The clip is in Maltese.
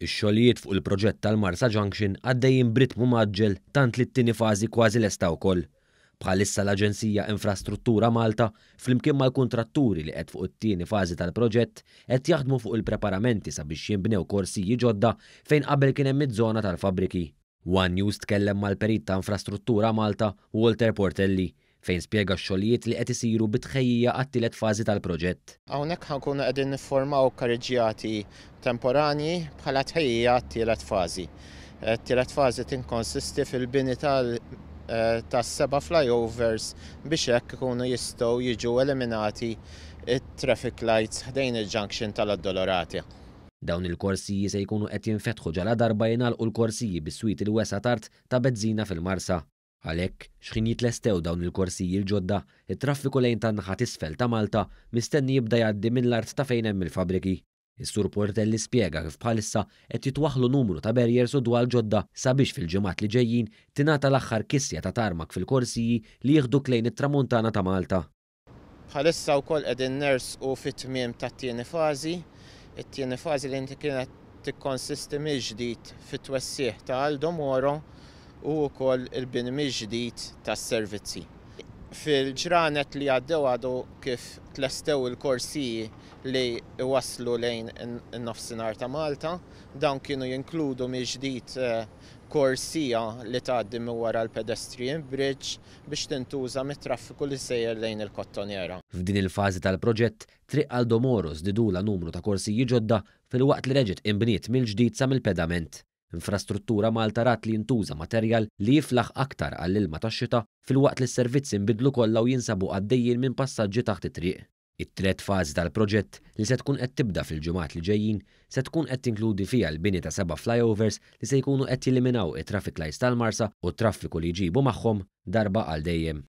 Ix-xogħlijiet fuq il-proġett tal-Marsa Junction għaddejjin b'ritmu maġġel tant li t-tieni fażi kważi lesta wkoll. Bħalissa l-Aġenzija Infrastruttura Malta flimkien mal-kuntratturi li qed fuq it-tieni fażi tal-proġett qed jaħdmu fuq il-preparamenti sabiex jinbnew korsiji ġodda fejn qabel kien hemm iż-żona tal-fabriki. One News tkellem mal-perit ta' Infrastruttura Malta Walter Portelli fejn spjega x-xogħlijiet li qed isiru bit-tħejjija għat-tielet fażi tal-proġett. Hawnhekk ħankunu qegħdin niffurmaw karreġġjati temporanji bħala tħejjija għat-tielet fażi. Tielet fażi tinkonsisti fil-bini tas-seba flyovers biex hekk ikunu jistgħu jiġu eliminati it-traffic lights ħdejn il-junction tal-addolorati. Dawn il-korsiji se jkunu qed jinfetħu ġala darba jingħalqu l-korsiji bis-swit il-wesa tard ta' beżina fil-Marsa. Għalhekk x'ħin jitlestew dawn il-korsiji l-ġodda, it-traffiku lejn tan-naħat isfel ta' Malta mistenni jibda jgħaddi mill-art ta' fejn hemm il-fabriki. Is-Sur Portelli spjega kif bħalissa qed jitwaħħlu numru ta' barriers u dwal ġodda sabiex fil-ġimgħat li ġejjin tingħata l-aħħar kissja ta' tarmak fil-korsiji li jieħduk lejn it-tramuntana ta' Malta. Bħalissa wkoll qegħdin nersqu fit-tmiem tat-tieni fażi. It-tieni fażi li kienet tikkonsisti mill-ġdid fit-twessieħ ta' Aldo Moro u wkoll il-bini mill-ġdid tas-servizzi. Fil-ġranet li għaddew għadu kif tlestew il-korsiji li waslu lejn in-nofsinhar ta' Malta, dawn kienu jinkludu mill-ġdid korsija li tgħaddi minn wara l-pedestrian bridge biex tintuża mit-traffiku li sejjer lejn il-Kottonera. F'din il-fażi tal-proġett, Triq Aldo Moro żdidula numru ta' korsiji ġodda fil-waqt li reġgħet inbniet mill-ġdid sa mill-pedament. Infrastruttura Malta rat li jintuża materjal li jiflaħ aktar għall-ilma tax-xita fil-waqt li s-servizzi nbidlu kollha u jinsabu għaddejjin minn passaġġi taħt it-triq. It-tret fażi tal-proġett li se tkun qed tibda fil-ġimgħat li ġejjin se tkun qed tinkludi fiha l-bini ta' 7 flyovers li se jkunu qed jeliminaw it-traffic lights tal-Marsa u t-traffiku li jġibu magħhom darba għal dejjem.